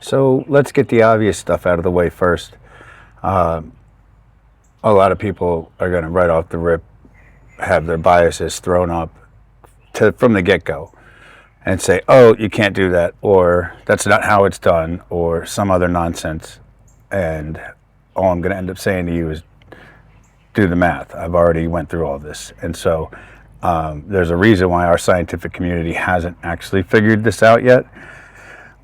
So let's get the obvious stuff out of the way first. A lot of people are going to right off the rip have their biases thrown up from the get-go and say, oh, you can't do that, or that's not how it's done, or some other nonsense. And all I'm going to end up saying to you is do the math. I've already went through all this. And so there's a reason why our scientific community hasn't actually figured this out yet.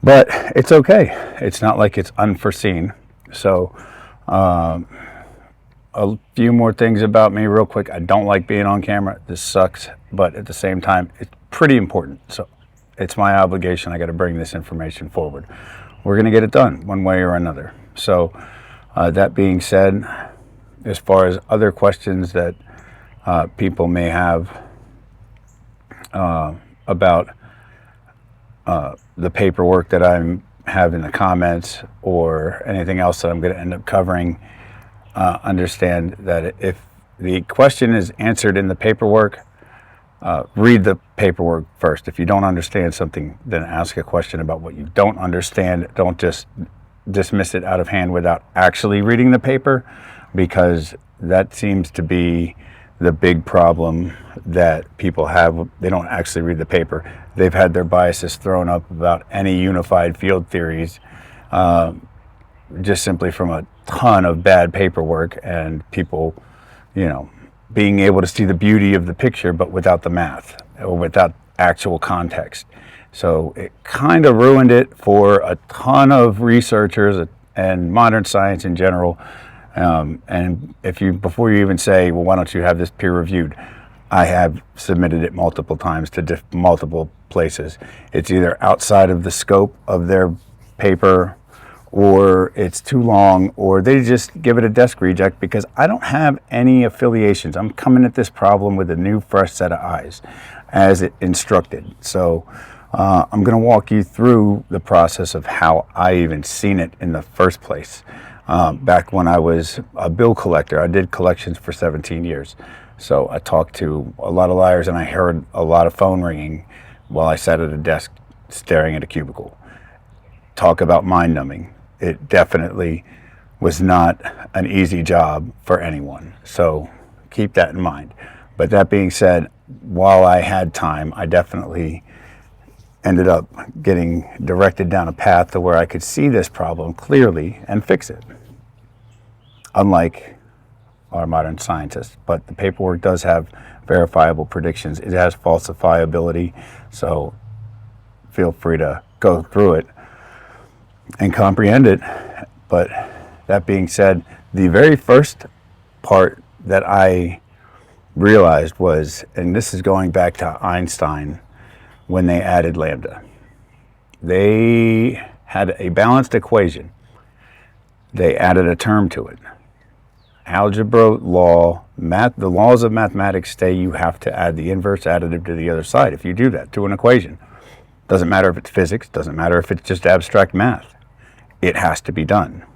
But it's okay. It's not like it's unforeseen. So a few more things about me real quick. I don't like being on camera. This sucks. But at the same time, it's pretty important. So it's my obligation. I got to bring this information forward. We're going to get it done one way or another. So that being said, as far as other questions that people may have about the paperwork that I'm having in the comments or anything else that I'm going to end up covering, understand that if the question is answered in the paperwork, read the paperwork first. If you don't understand something, then ask a question about what you don't understand. Don't just dismiss it out of hand without actually reading the paper, because that seems to be the big problem that people have. They don't actually read the paper. They've had their biases thrown up about any unified field theories just simply from a ton of bad paperwork and people, being able to see the beauty of the picture but without the math or without actual context. So it kind of ruined it for a ton of researchers and modern science in general. And before you even say, well, why don't you have this peer reviewed? I have submitted it multiple times to multiple places. It's either outside of the scope of their paper, or it's too long, or they just give it a desk reject because I don't have any affiliations. I'm coming at this problem with a new, fresh set of eyes as it instructed. So I'm going to walk you through the process of how I even seen it in the first place. Back when I was a bill collector, I did collections for 17 years. So I talked to a lot of liars and I heard a lot of phone ringing while I sat at a desk staring at a cubicle. Talk about mind numbing. It definitely was not an easy job for anyone. So keep that in mind. But that being said, while I had time, I definitely ended up getting directed down a path to where I could see this problem clearly and fix it. Unlike our modern scientists, but the paperwork does have verifiable predictions. It has falsifiability, so feel free to go through it and comprehend it. But that being said, the very first part that I realized was, and this is going back to Einstein, when they added lambda. They had a balanced equation. They added a term to it. Algebra law, the laws of mathematics say you have to add the inverse additive to the other side if you do that to an equation. Doesn't matter if it's physics, doesn't matter if it's just abstract math. It has to be done.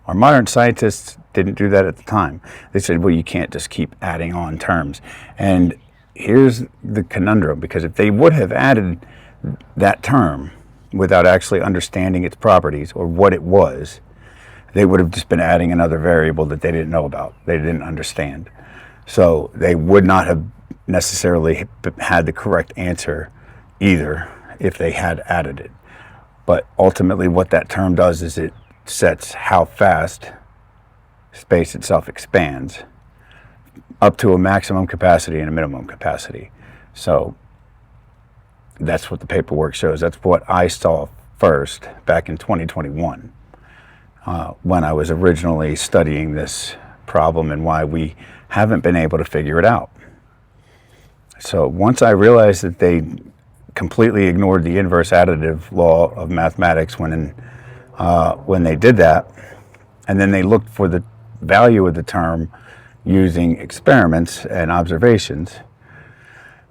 Our modern scientists didn't do that at the time. They said, well, you can't just keep adding on terms. And here's the conundrum, because if they would have added that term without actually understanding its properties or what it was, they would have just been adding another variable that they didn't know about, they didn't understand. So they would not have necessarily had the correct answer either if they had added it. But ultimately what that term does is it sets how fast space itself expands up to a maximum capacity and a minimum capacity. So that's what the paperwork shows. That's what I saw first back in 2021 when I was originally studying this problem and why we haven't been able to figure it out. So once I realized that they completely ignored the inverse additive law of mathematics when they did that, and then they looked for the value of the term using experiments and observations,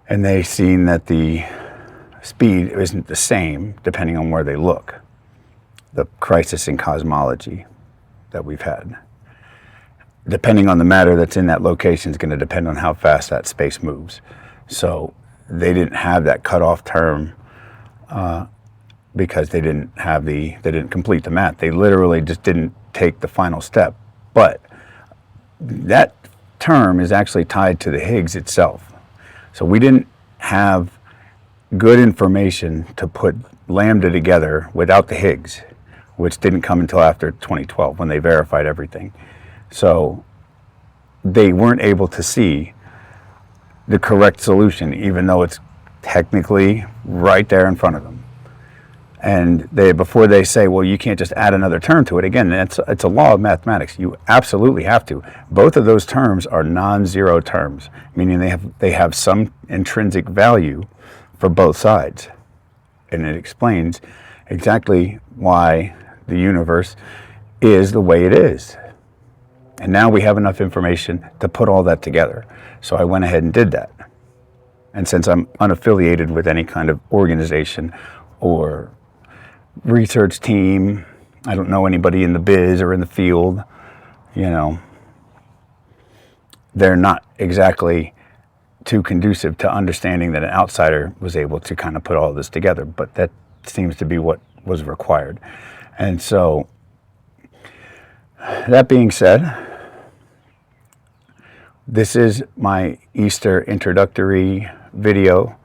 and they seen that the speed isn't the same depending on where they look. The crisis in cosmology that we've had, depending on the matter that's in that location, is going to depend on how fast that space moves. So they didn't have that cutoff term because they didn't complete the math. They literally just didn't take the final step. But that term is actually tied to the Higgs itself. So we didn't have good information to put lambda together without the Higgs, which didn't come until after 2012 when they verified everything. So they weren't able to see the correct solution, even though it's technically right there in front of them. And before they say, well, you can't just add another term to it, again, it's a law of mathematics. You absolutely have to. Both of those terms are non-zero terms, meaning they have some intrinsic value for both sides. And it explains exactly why the universe is the way it is. And now we have enough information to put all that together. So I went ahead and did that. And since I'm unaffiliated with any kind of organization or research team, I don't know anybody in the biz or in the field, they're not exactly too conducive to understanding that an outsider was able to kind of put all this together. But that seems to be what was required. And so, that being said, this is my Easter introductory video